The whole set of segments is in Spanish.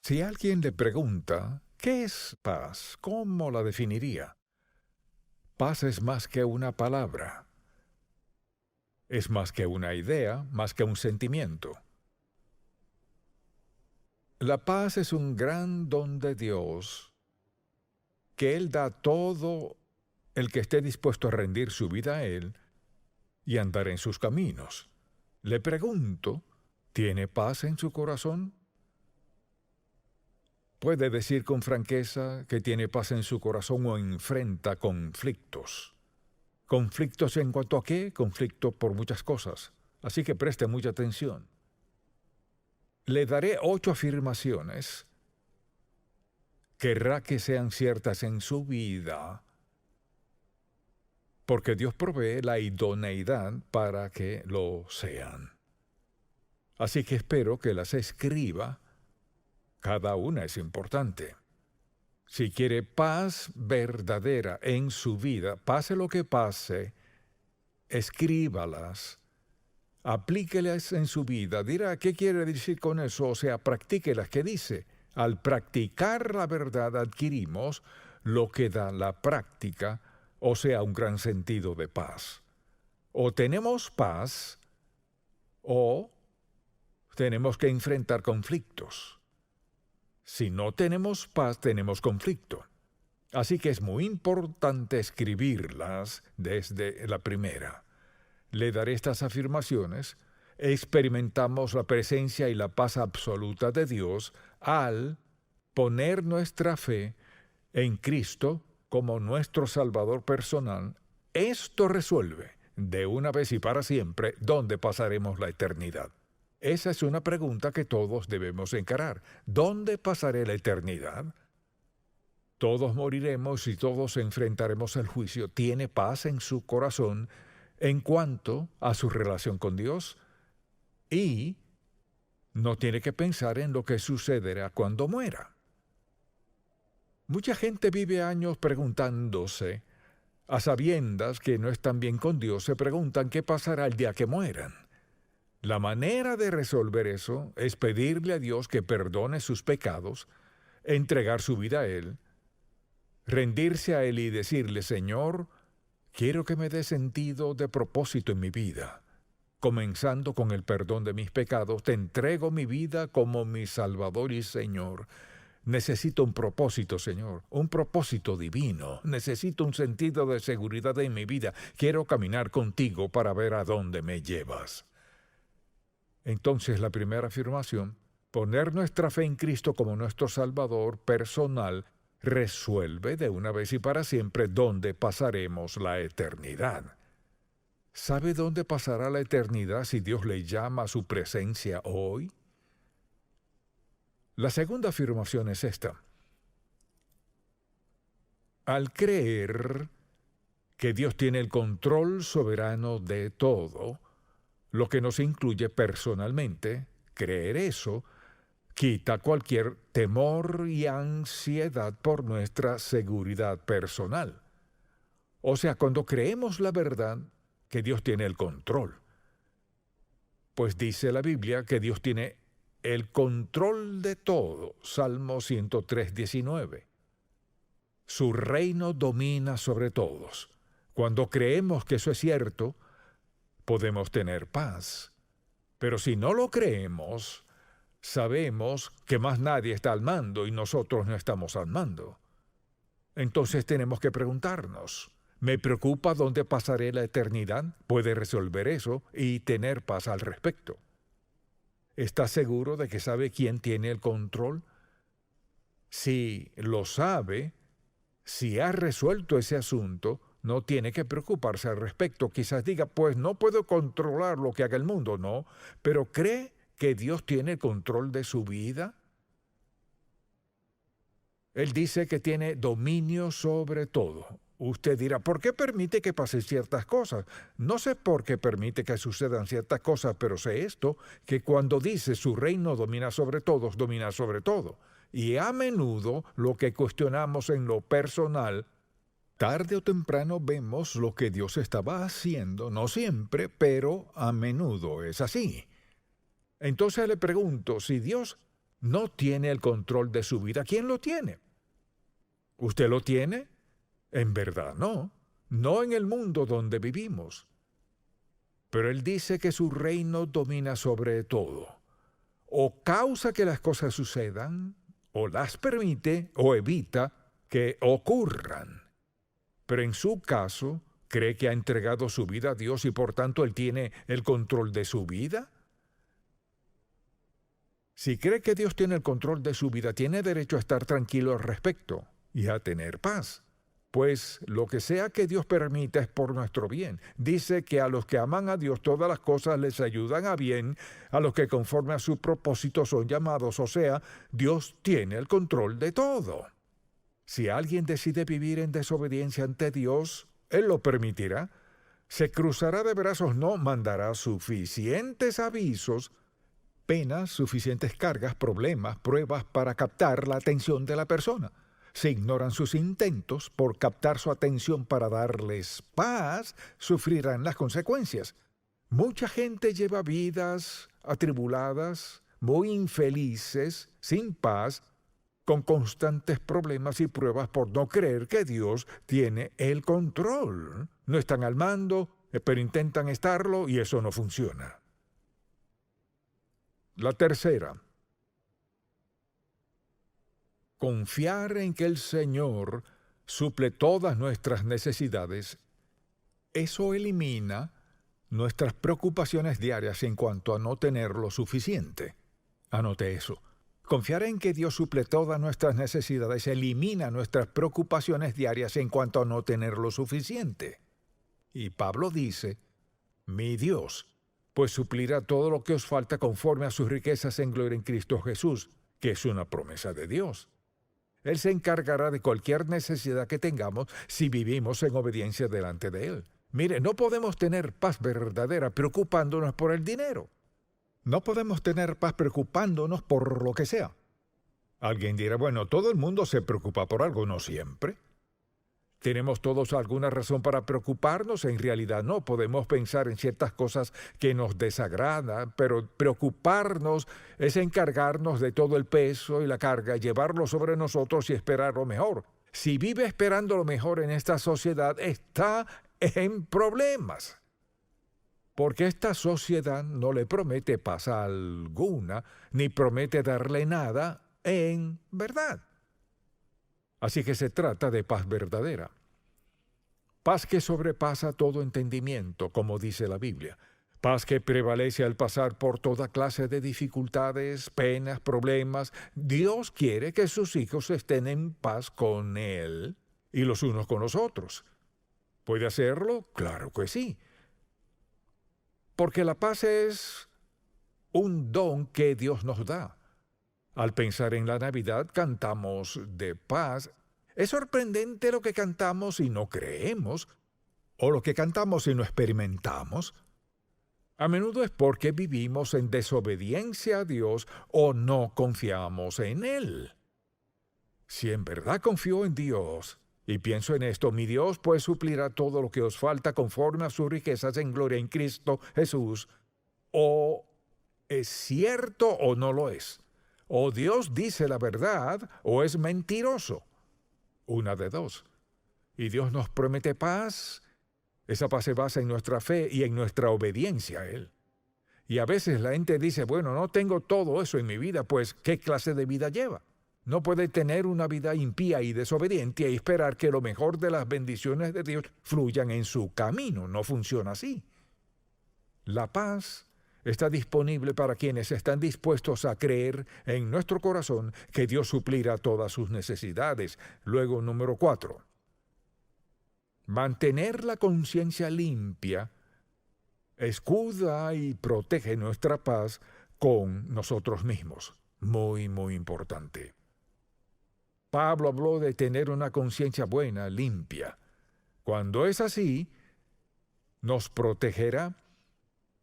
Si alguien le pregunta, ¿qué es paz? ¿Cómo la definiría? Paz es más que una palabra. Es más que una idea, más que un sentimiento. La paz es un gran don de Dios que Él da a todo el que esté dispuesto a rendir su vida a Él y andar en sus caminos. Le pregunto, ¿tiene paz en su corazón? ¿Puede decir con franqueza que tiene paz en su corazón o enfrenta conflictos? ¿Conflictos en cuanto a qué? Conflicto por muchas cosas. Así que preste mucha atención. Le daré 8 afirmaciones. Querrá que sean ciertas en su vida, porque Dios provee la idoneidad para que lo sean. Así que espero que las escriba. Cada una es importante. Si quiere paz verdadera en su vida, pase lo que pase, escríbalas, aplíquelas en su vida. Dirá, ¿qué quiere decir con eso? O sea, practíquelas. ¿Qué dice? Al practicar la verdad adquirimos lo que da la práctica, o sea, un gran sentido de paz. O tenemos paz, o tenemos que enfrentar conflictos. Si no tenemos paz, tenemos conflicto. Así que es muy importante escribirlas desde la primera. Le daré estas afirmaciones. Experimentamos la presencia y la paz absoluta de Dios al poner nuestra fe en Cristo como nuestro Salvador personal. Esto resuelve, de una vez y para siempre, dónde pasaremos la eternidad. Esa es una pregunta que todos debemos encarar. ¿Dónde pasaré la eternidad? Todos moriremos y todos enfrentaremos el juicio. ¿Tiene paz en su corazón en cuanto a su relación con Dios? Y no tiene que pensar en lo que sucederá cuando muera. Mucha gente vive años preguntándose, a sabiendas que no están bien con Dios, se preguntan qué pasará el día que mueran. La manera de resolver eso es pedirle a Dios que perdone sus pecados, entregar su vida a Él, rendirse a Él y decirle, Señor, quiero que me dé sentido de propósito en mi vida. Comenzando con el perdón de mis pecados, te entrego mi vida como mi Salvador y Señor. Necesito un propósito, Señor, un propósito divino. Necesito un sentido de seguridad en mi vida. Quiero caminar contigo para ver a dónde me llevas. Entonces, la primera afirmación, poner nuestra fe en Cristo como nuestro Salvador personal, resuelve de una vez y para siempre dónde pasaremos la eternidad. ¿Sabe dónde pasará la eternidad si Dios le llama a su presencia hoy? La segunda afirmación es esta. Al creer que Dios tiene el control soberano de todo, lo que nos incluye personalmente, creer eso, quita cualquier temor y ansiedad por nuestra seguridad personal. O sea, cuando creemos la verdad, que Dios tiene el control. Pues dice la Biblia que Dios tiene el control de todo. Salmo 103, 19. Su reino domina sobre todos. Cuando creemos que eso es cierto, podemos tener paz. Pero si no lo creemos, sabemos que más nadie está al mando y nosotros no estamos al mando. Entonces tenemos que preguntarnos, ¿me preocupa dónde pasaré la eternidad? Puede resolver eso y tener paz al respecto. ¿Está seguro de que sabe quién tiene el control? Si lo sabe, si ha resuelto ese asunto, no tiene que preocuparse al respecto. Quizás diga, pues no puedo controlar lo que haga el mundo, no, pero ¿cree que Dios tiene el control de su vida? Él dice que tiene dominio sobre todo. Usted dirá, ¿por qué permite que pasen ciertas cosas? No sé por qué permite que sucedan ciertas cosas, pero sé esto, que cuando dice su reino domina sobre todos, domina sobre todo. Y a menudo lo que cuestionamos en lo personal, tarde o temprano vemos lo que Dios estaba haciendo, no siempre, pero a menudo es así. Entonces le pregunto, si Dios no tiene el control de su vida. ¿Quién lo tiene? ¿Usted lo tiene? En verdad no. No en el mundo donde vivimos. Pero Él dice que su reino domina sobre todo. O causa que las cosas sucedan, o las permite, o evita que ocurran. Pero en su caso, ¿cree que ha entregado su vida a Dios y por tanto Él tiene el control de su vida? Si cree que Dios tiene el control de su vida, tiene derecho a estar tranquilo al respecto y a tener paz. Pues lo que sea que Dios permita es por nuestro bien. Dice que a los que aman a Dios todas las cosas les ayudan a bien, a los que conforme a su propósito son llamados. O sea, Dios tiene el control de todo. Si alguien decide vivir en desobediencia ante Dios, Él lo permitirá. Se cruzará de brazos, no mandará suficientes avisos, penas, suficientes cargas, problemas, pruebas para captar la atención de la persona. Si ignoran sus intentos por captar su atención para darles paz, sufrirán las consecuencias. Mucha gente lleva vidas atribuladas, muy infelices, sin paz, con constantes problemas y pruebas por no creer que Dios tiene el control. No están al mando, pero intentan estarlo y eso no funciona. La tercera. Confiar en que el Señor suple todas nuestras necesidades, eso elimina nuestras preocupaciones diarias en cuanto a no tener lo suficiente. Anote eso. Confiar en que Dios suple todas nuestras necesidades elimina nuestras preocupaciones diarias en cuanto a no tener lo suficiente. Y Pablo dice, mi Dios, pues suplirá todo lo que os falta conforme a sus riquezas en gloria en Cristo Jesús, que es una promesa de Dios. Él se encargará de cualquier necesidad que tengamos si vivimos en obediencia delante de Él. Mire, no podemos tener paz verdadera preocupándonos por el dinero. No podemos tener paz preocupándonos por lo que sea. Alguien dirá, bueno, todo el mundo se preocupa por algo, no siempre. ¿Tenemos todos alguna razón para preocuparnos? En realidad no. Podemos pensar en ciertas cosas que nos desagradan, pero preocuparnos es encargarnos de todo el peso y la carga, llevarlo sobre nosotros y esperar lo mejor. Si vive esperando lo mejor en esta sociedad, está en problemas. Porque esta sociedad no le promete paz alguna, ni promete darle nada en verdad. Así que se trata de paz verdadera. Paz que sobrepasa todo entendimiento, como dice la Biblia. Paz que prevalece al pasar por toda clase de dificultades, penas, problemas. Dios quiere que sus hijos estén en paz con Él y los unos con los otros. ¿Puede hacerlo? Claro que sí. Porque la paz es un don que Dios nos da. Al pensar en la Navidad, cantamos de paz. Es sorprendente lo que cantamos y no creemos, o lo que cantamos y no experimentamos. A menudo es porque vivimos en desobediencia a Dios o no confiamos en Él. Si en verdad confío en Dios y pienso en esto, mi Dios pues suplirá todo lo que os falta conforme a sus riquezas en gloria en Cristo Jesús, o es cierto o no lo es. O Dios dice la verdad o es mentiroso. Una de dos. Y Dios nos promete paz. Esa paz se basa en nuestra fe y en nuestra obediencia a Él. Y a veces la gente dice, bueno, no tengo todo eso en mi vida, pues ¿qué clase de vida lleva? No puede tener una vida impía y desobediente y esperar que lo mejor de las bendiciones de Dios fluyan en su camino. No funciona así. La paz está disponible para quienes están dispuestos a creer en nuestro corazón que Dios suplirá todas sus necesidades. Luego, número 4. Mantener la conciencia limpia escuda y protege nuestra paz con nosotros mismos. Muy, muy importante. Pablo habló de tener una conciencia buena, limpia. Cuando es así, nos protegerá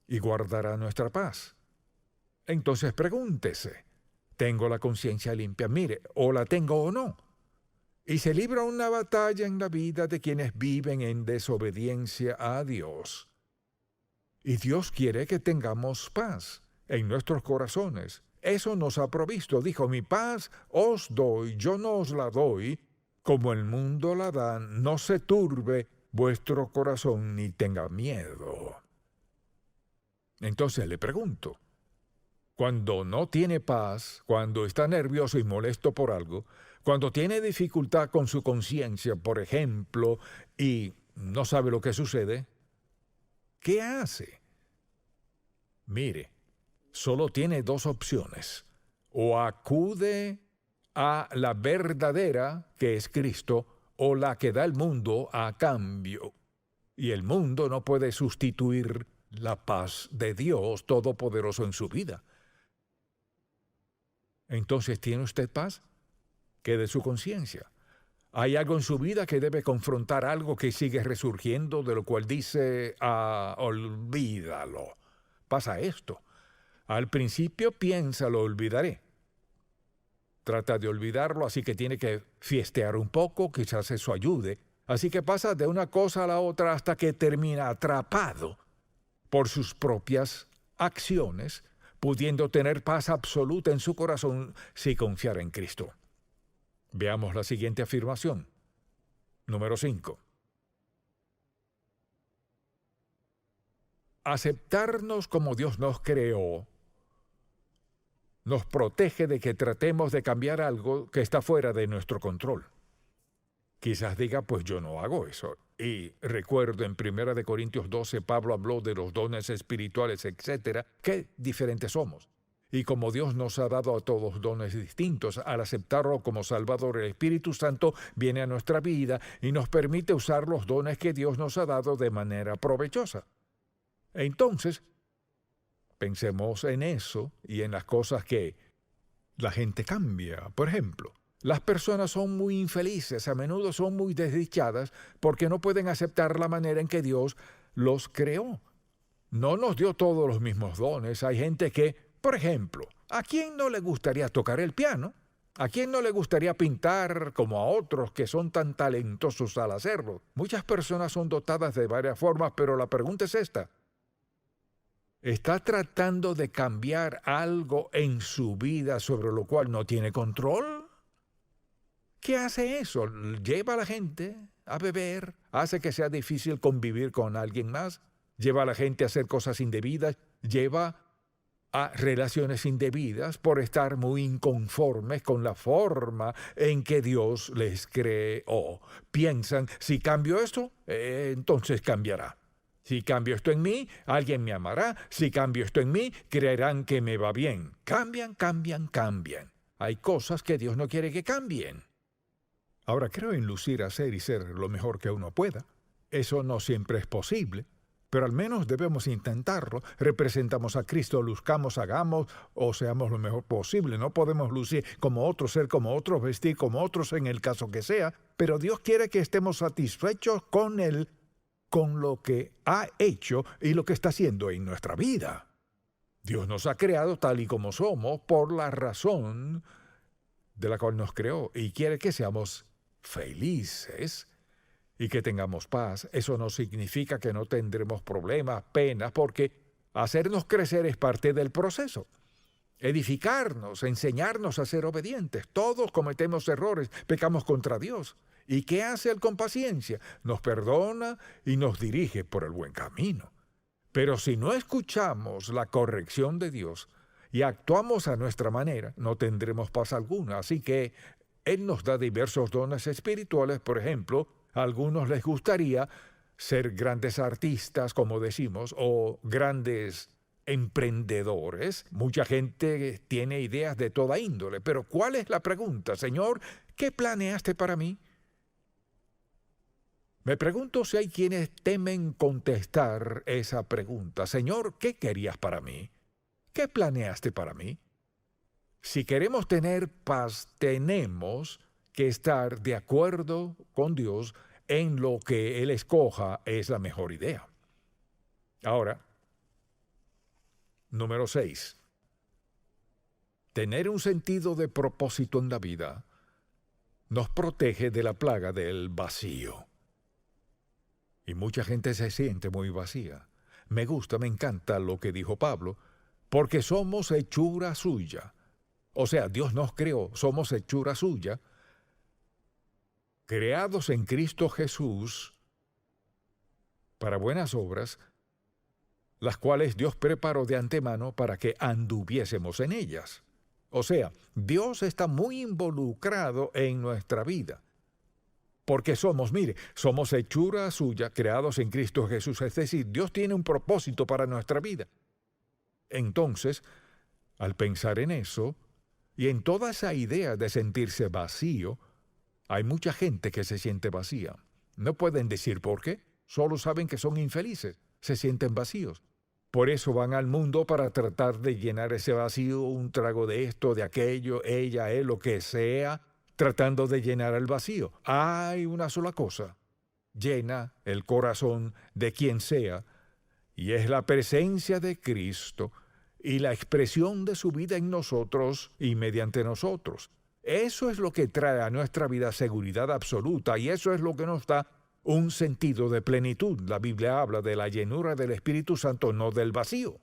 y guardará nuestra paz. Entonces pregúntese, ¿tengo la conciencia limpia? Mire, o la tengo o no. Y se libra una batalla en la vida de quienes viven en desobediencia a Dios. Y Dios quiere que tengamos paz en nuestros corazones, eso nos ha provisto. Dijo, mi paz os doy, yo no os la doy, como el mundo la da, no se turbe vuestro corazón ni tenga miedo. Entonces le pregunto, cuando no tiene paz, cuando está nervioso y molesto por algo, cuando tiene dificultad con su conciencia, por ejemplo, y no sabe lo que sucede, ¿qué hace? Mire, solo tiene dos opciones. O acude a la verdadera, que es Cristo, o la que da el mundo a cambio. Y el mundo no puede sustituir la paz de Dios Todopoderoso en su vida. Entonces, ¿tiene usted paz? Quede su conciencia. ¿Hay algo en su vida que debe confrontar algo que sigue resurgiendo, de lo cual dice, olvídalo? Pasa esto. Al principio piensa, lo olvidaré. Trata de olvidarlo, así que tiene que fiestear un poco, quizás eso ayude. Así que pasa de una cosa a la otra hasta que termina atrapado por sus propias acciones, pudiendo tener paz absoluta en su corazón si confiara en Cristo. Veamos la siguiente afirmación. Número 5. Aceptarnos como Dios nos creó nos protege de que tratemos de cambiar algo que está fuera de nuestro control. Quizás diga, pues yo no hago eso. Y recuerdo en 1 Corintios 12, Pablo habló de los dones espirituales, etcétera, qué diferentes somos. Y como Dios nos ha dado a todos dones distintos, al aceptarlo como Salvador, el Espíritu Santo viene a nuestra vida y nos permite usar los dones que Dios nos ha dado de manera provechosa. Entonces, pensemos en eso y en las cosas que la gente cambia. Por ejemplo, las personas son muy infelices, a menudo son muy desdichadas porque no pueden aceptar la manera en que Dios los creó. No nos dio todos los mismos dones. Hay gente que, por ejemplo, ¿a quién no le gustaría tocar el piano? ¿A quién no le gustaría pintar como a otros que son tan talentosos al hacerlo? Muchas personas son dotadas de varias formas, pero la pregunta es esta. ¿Está tratando de cambiar algo en su vida sobre lo cual no tiene control? ¿Qué hace eso? ¿Lleva a la gente a beber? ¿Hace que sea difícil convivir con alguien más? ¿Lleva a la gente a hacer cosas indebidas? ¿Lleva a relaciones indebidas por estar muy inconformes con la forma en que Dios les creó? Piensan, si cambio esto, entonces cambiará. Si cambio esto en mí, alguien me amará. Si cambio esto en mí, creerán que me va bien. Cambian. Hay cosas que Dios no quiere que cambien. Ahora, creo en lucir, hacer y ser lo mejor que uno pueda. Eso no siempre es posible, pero al menos debemos intentarlo. Representamos a Cristo, luzcamos, hagamos o seamos lo mejor posible. No podemos lucir como otros, ser como otros, vestir como otros en el caso que sea, pero Dios quiere que estemos satisfechos con Él, con lo que ha hecho y lo que está haciendo en nuestra vida. Dios nos ha creado tal y como somos por la razón de la cual nos creó y quiere que seamos felices y que tengamos paz. Eso no significa que no tendremos problemas, penas, porque hacernos crecer es parte del proceso. Edificarnos, enseñarnos a ser obedientes. Todos cometemos errores, pecamos contra Dios. ¿Y qué hace Él con paciencia? Nos perdona y nos dirige por el buen camino. Pero si no escuchamos la corrección de Dios y actuamos a nuestra manera, no tendremos paz alguna. Así que Él nos da diversos dones espirituales. Por ejemplo, a algunos les gustaría ser grandes artistas, como decimos, o grandes emprendedores. Mucha gente tiene ideas de toda índole. Pero ¿cuál es la pregunta? Señor, ¿qué planeaste para mí? Me pregunto si hay quienes temen contestar esa pregunta. Señor, ¿qué querías para mí? ¿Qué planeaste para mí? Si queremos tener paz, tenemos que estar de acuerdo con Dios en lo que Él escoja es la mejor idea. Ahora, número 6. Tener un sentido de propósito en la vida nos protege de la plaga del vacío. Y mucha gente se siente muy vacía. Me gusta, me encanta lo que dijo Pablo, porque somos hechura suya. O sea, Dios nos creó, somos hechura suya, creados en Cristo Jesús para buenas obras, las cuales Dios preparó de antemano para que anduviésemos en ellas. O sea, Dios está muy involucrado en nuestra vida. Porque somos hechura suya, creados en Cristo Jesús. Es decir, Dios tiene un propósito para nuestra vida. Entonces, al pensar en eso, y en toda esa idea de sentirse vacío, hay mucha gente que se siente vacía. No pueden decir por qué, solo saben que son infelices, se sienten vacíos. Por eso van al mundo para tratar de llenar ese vacío, un trago de esto, de aquello, ella, él, lo que sea, tratando de llenar el vacío. Hay una sola cosa, llena el corazón de quien sea, y es la presencia de Cristo y la expresión de su vida en nosotros y mediante nosotros. Eso es lo que trae a nuestra vida seguridad absoluta, y eso es lo que nos da un sentido de plenitud. La Biblia habla de la llenura del Espíritu Santo, no del vacío.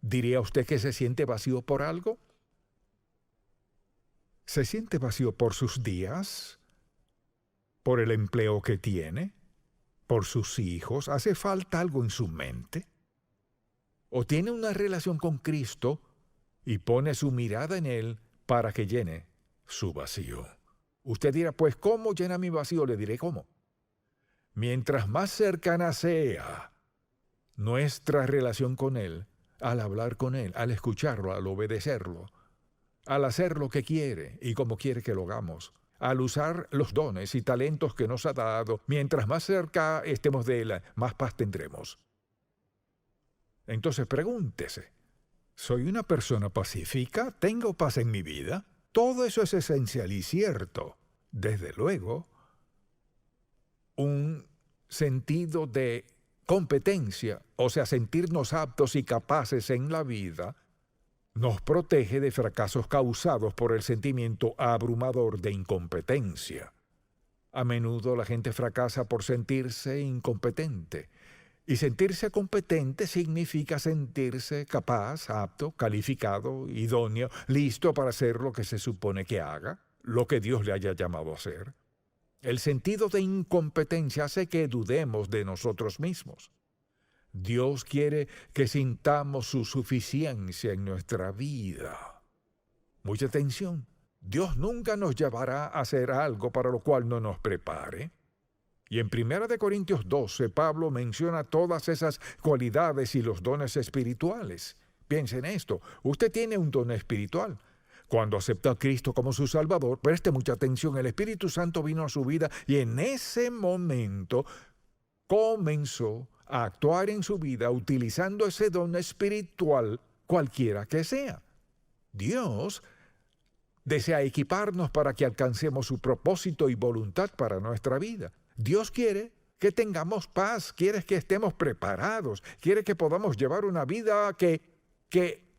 ¿Diría usted que se siente vacío por algo? ¿Se siente vacío por sus días? ¿Por el empleo que tiene? ¿Por sus hijos? ¿Hace falta algo en su mente? ¿O tiene una relación con Cristo y pone su mirada en Él para que llene su vacío? Usted dirá, pues, ¿cómo llena mi vacío? Le diré cómo. Mientras más cercana sea nuestra relación con Él, al hablar con Él, al escucharlo, al obedecerlo, al hacer lo que quiere y como quiere que lo hagamos, al usar los dones y talentos que nos ha dado, mientras más cerca estemos de Él, más paz tendremos. Entonces pregúntese, ¿soy una persona pacífica? ¿Tengo paz en mi vida? Todo eso es esencial y cierto. Desde luego, un sentido de competencia, o sea, sentirnos aptos y capaces en la vida, nos protege de fracasos causados por el sentimiento abrumador de incompetencia. A menudo la gente fracasa por sentirse incompetente. Y sentirse competente significa sentirse capaz, apto, calificado, idóneo, listo para hacer lo que se supone que haga, lo que Dios le haya llamado a hacer. El sentido de incompetencia hace que dudemos de nosotros mismos. Dios quiere que sintamos su suficiencia en nuestra vida. Mucha atención. Dios nunca nos llevará a hacer algo para lo cual no nos prepare. Y en 1 Corintios 12, Pablo menciona todas esas cualidades y los dones espirituales. Piense en esto, usted tiene un don espiritual. Cuando aceptó a Cristo como su Salvador, preste mucha atención, el Espíritu Santo vino a su vida y en ese momento comenzó a actuar en su vida utilizando ese don espiritual, cualquiera que sea. Dios desea equiparnos para que alcancemos su propósito y voluntad para nuestra vida. Dios quiere que tengamos paz, quiere que estemos preparados, quiere que podamos llevar una vida que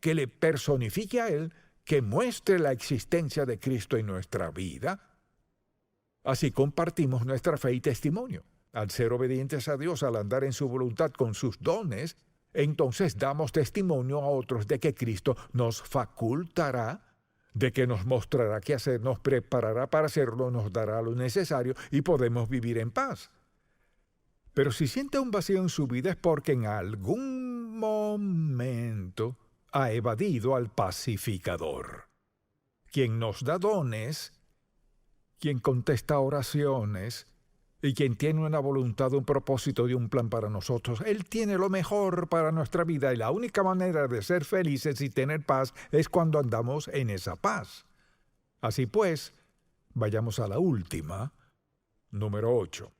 le personifique a Él, que muestre la existencia de Cristo en nuestra vida. Así compartimos nuestra fe y testimonio. Al ser obedientes a Dios, al andar en su voluntad con sus dones, entonces damos testimonio a otros de que Cristo nos facultará, de que nos mostrará qué hacer, nos preparará para hacerlo, nos dará lo necesario y podemos vivir en paz. Pero si siente un vacío en su vida es porque en algún momento ha evadido al pacificador, quien nos da dones, quien contesta oraciones y quien tiene una voluntad, un propósito y un plan para nosotros. Él tiene lo mejor para nuestra vida y la única manera de ser felices y tener paz es cuando andamos en esa paz. Así pues, vayamos a la última, número 8.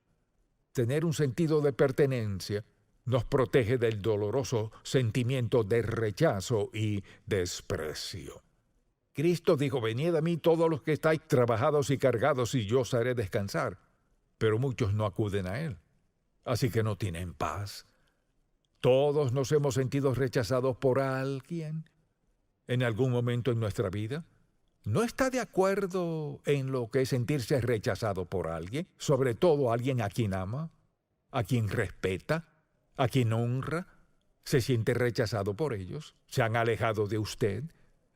Tener un sentido de pertenencia nos protege del doloroso sentimiento de rechazo y desprecio. Cristo dijo, venid a mí todos los que estáis trabajados y cargados y yo os haré descansar. Pero muchos no acuden a Él, así que no tienen paz. Todos nos hemos sentido rechazados por alguien en algún momento en nuestra vida. ¿No está de acuerdo en lo que es sentirse rechazado por alguien? Sobre todo alguien a quien ama, a quien respeta, a quien honra, Se siente rechazado por ellos, se han alejado de usted,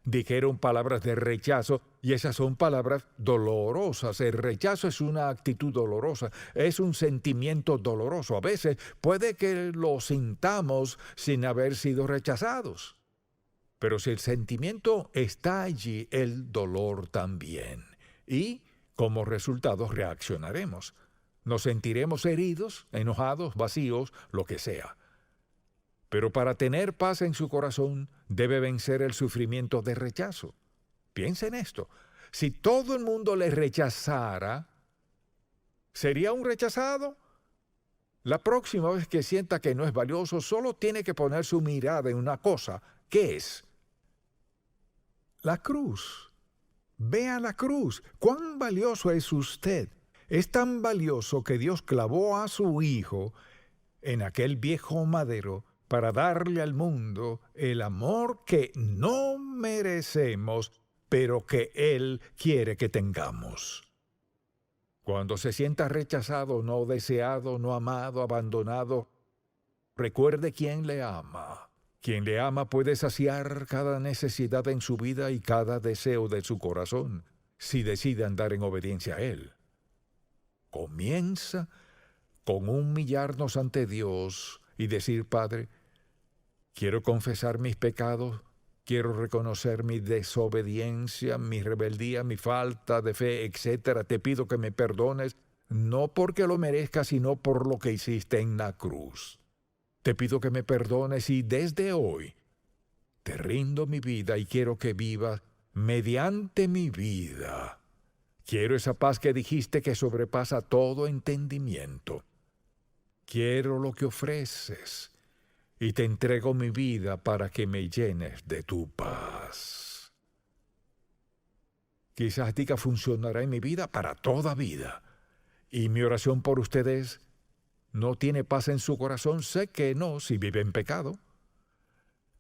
dijeron palabras de rechazo y esas son palabras dolorosas. El rechazo es una actitud dolorosa, es un sentimiento doloroso. A veces puede que lo sintamos sin haber sido rechazados. Pero si el sentimiento está allí, el dolor también. Y como resultado reaccionaremos. Nos sentiremos heridos, enojados, vacíos, lo que sea. Pero para tener paz en su corazón, debe vencer el sufrimiento de rechazo. Piensa en esto. Si todo el mundo le rechazara, ¿sería un rechazado? La próxima vez que sienta que no es valioso, solo tiene que poner su mirada en una cosa. ¿Qué es? La cruz. Vea la cruz. ¿Cuán valioso es usted? Es tan valioso que Dios clavó a su Hijo en aquel viejo madero para darle al mundo el amor que no merecemos, pero que Él quiere que tengamos. Cuando se sienta rechazado, no deseado, no amado, abandonado, recuerde quién le ama. Quien le ama puede saciar cada necesidad en su vida y cada deseo de su corazón, si decide andar en obediencia a Él. Comienza con humillarnos ante Dios y decir: Padre, quiero confesar mis pecados, quiero reconocer mi desobediencia, mi rebeldía, mi falta de fe, etc. Te pido que me perdones, no porque lo merezca, sino por lo que hiciste en la cruz. Te pido que me perdones y desde hoy te rindo mi vida y quiero que vivas mediante mi vida. Quiero esa paz que dijiste que sobrepasa todo entendimiento. Quiero lo que ofreces y te entrego mi vida para que me llenes de tu paz. Quizás diga: funcionará en mi vida para toda vida. Y mi oración por ustedes: ¿no tiene paz en su corazón? Sé que no, si vive en pecado.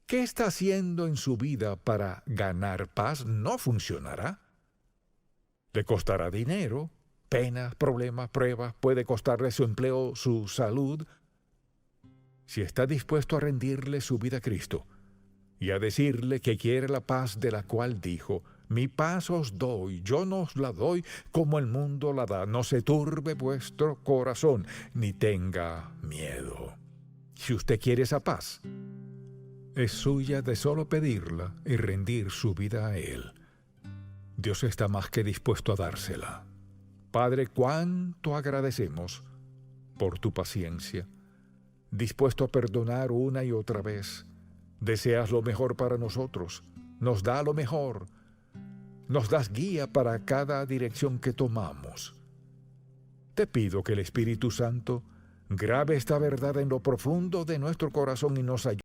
¿Qué está haciendo en su vida para ganar paz? No funcionará. Le costará dinero, penas, problemas, pruebas, puede costarle su empleo, su salud. Si está dispuesto a rendirle su vida a Cristo y a decirle que quiere la paz de la cual dijo: mi paz os doy, yo no os la doy como el mundo la da, no se turbe vuestro corazón, ni tenga miedo. Si usted quiere esa paz, es suya de solo pedirla y rendir su vida a Él. Dios está más que dispuesto a dársela. Padre, cuánto agradecemos por tu paciencia, dispuesto a perdonar una y otra vez. Deseas lo mejor para nosotros, nos da lo mejor, nos das guía para cada dirección que tomamos. Te pido que el Espíritu Santo grabe esta verdad en lo profundo de nuestro corazón y nos ayude